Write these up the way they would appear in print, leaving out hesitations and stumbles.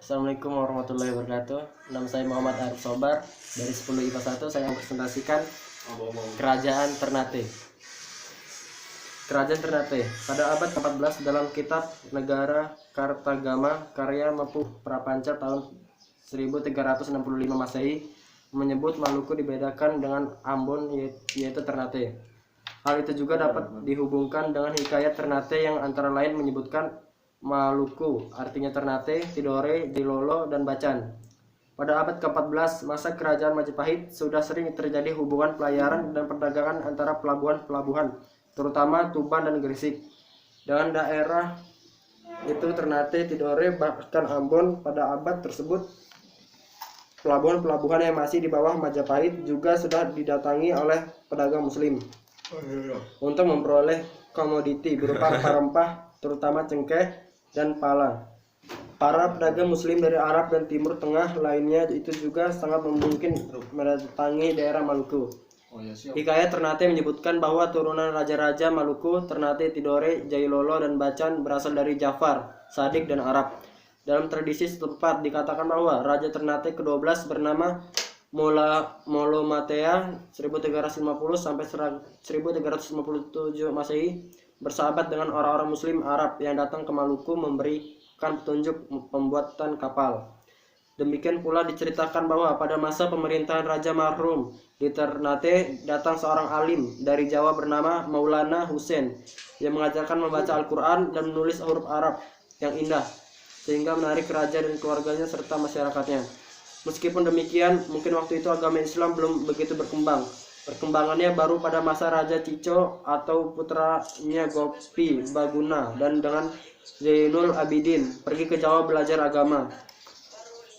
Assalamualaikum warahmatullahi wabarakatuh. Nama saya Muhammad Arif Sobar dari 10 IPA 1. Saya presentasikan Kerajaan Ternate. Kerajaan Ternate pada abad ke-14 dalam kitab Negara Kartagama karya Mepuh Prapanca tahun 1365 Masehi menyebut Maluku dibedakan dengan Ambon yaitu Ternate. Hal itu juga dapat dihubungkan dengan hikayat Ternate yang antara lain menyebutkan Maluku, artinya Ternate, Tidore, Jilolo, dan Bacan. Pada abad ke-14, masa kerajaan Majapahit sudah sering terjadi hubungan pelayaran dan perdagangan antara pelabuhan-pelabuhan, terutama Tuban dan Gresik. Dengan daerah itu Ternate, Tidore, bahkan Ambon pada abad tersebut, pelabuhan-pelabuhan yang masih di bawah Majapahit juga sudah didatangi oleh pedagang muslim untuk memperoleh komoditi berupa rempah-rempah, terutama cengkeh dan pala. Para pedagang muslim dari Arab dan Timur Tengah lainnya itu juga sangat mungkin mendatangi daerah Maluku. Hikayat Ternate menyebutkan bahwa turunan raja-raja Maluku, Ternate, Tidore, Jailolo, dan Bacan berasal dari Jafar, Sadik, dan Arab. Dalam tradisi setempat dikatakan bahwa Raja Ternate ke-12 bernama Molomatea 1350 sampai 1357 Masehi bersahabat dengan orang-orang muslim Arab yang datang ke Maluku memberikan petunjuk pembuatan kapal. Demikian pula diceritakan bahwa pada masa pemerintahan Raja Marhum di Ternate datang seorang alim dari Jawa bernama Maulana Hussein yang mengajarkan membaca Al-Quran dan menulis huruf Arab yang indah sehingga menarik raja dan keluarganya serta masyarakatnya. Meskipun demikian, mungkin waktu itu agama Islam belum begitu berkembang. Perkembangannya baru pada masa Raja Cico atau putranya Gopi Baguna dan dengan Zainul Abidin pergi ke Jawa belajar agama,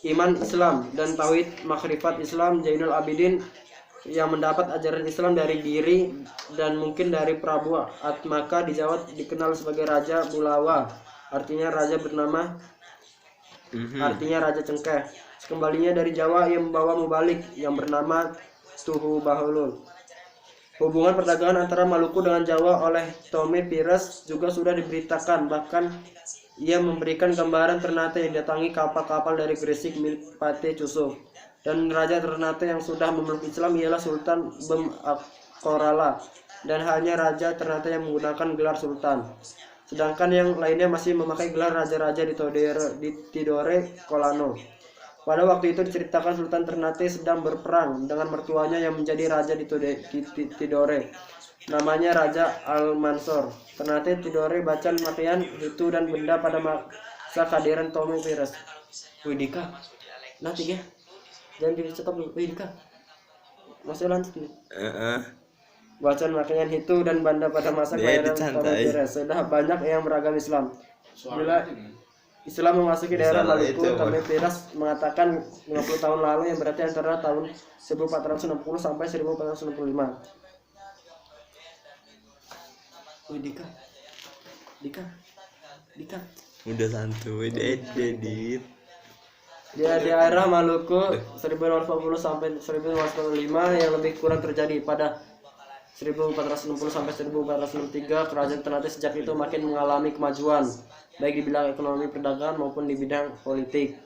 iman Islam dan tauhid makrifat Islam. Zainul Abidin yang mendapat ajaran Islam dari Giri dan mungkin dari Prabu Atmaka di Jawa dikenal sebagai Raja Bulawa, artinya raja bernama artinya Raja Cengkeh. Sekembalinya dari Jawa ia membawa mubalik yang bernama Tuhu Bahulul. Hubungan perdagangan antara Maluku dengan Jawa oleh Tome Pires juga sudah diberitakan. Bahkan ia memberikan gambaran Ternate yang didatangi kapal-kapal dari Gresik milik Pate Cusuf. Dan Raja Ternate yang sudah memeluk Islam ialah Sultan Bem Akorala, dan hanya Raja Ternate yang menggunakan gelar Sultan. Sedangkan yang lainnya masih memakai gelar raja-raja di Tidore Kolano. Pada waktu itu diceritakan Sultan Ternate sedang berperang dengan mertuanya yang menjadi raja di Tidore. Namanya Raja Al-Mansor. Ternate, Tidore, Bacan, Makian, Hitu, dan benda pada masa kehadiran Tome Pires. Widika, nanti ya. Jangan di-stop dulu, Widika. Masih lanjut nih. Bacan, Makian, Hitu, dan benda pada masa kehadiran Tome Pires. Sudah banyak yang beragam Islam. Bila Islam memasuki daerah Maluku, Tome Pires mengatakan 50 tahun lalu, yang berarti antara tahun 1460 sampai 1465. Wih, Dika. Udah santuy, edit. Di daerah Maluku 1540 sampai 1545 yang lebih kurang terjadi pada 1460 sampai 1463. Kerajaan Ternate sejak itu makin mengalami kemajuan baik di bidang ekonomi perdagangan maupun di bidang politik.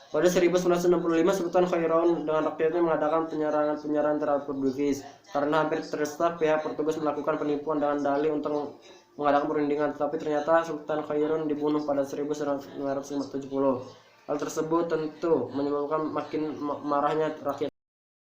Pada 1965 Sultan Khairon dengan rakyatnya mengadakan penyerangan terhadap Portugis. Karena hampir terdesak, pihak Portugis melakukan penipuan dengan dalih untuk mengadakan perundingan, tetapi ternyata Sultan Khairon dibunuh pada 1970. Hal tersebut tentu menyebabkan makin marahnya rakyat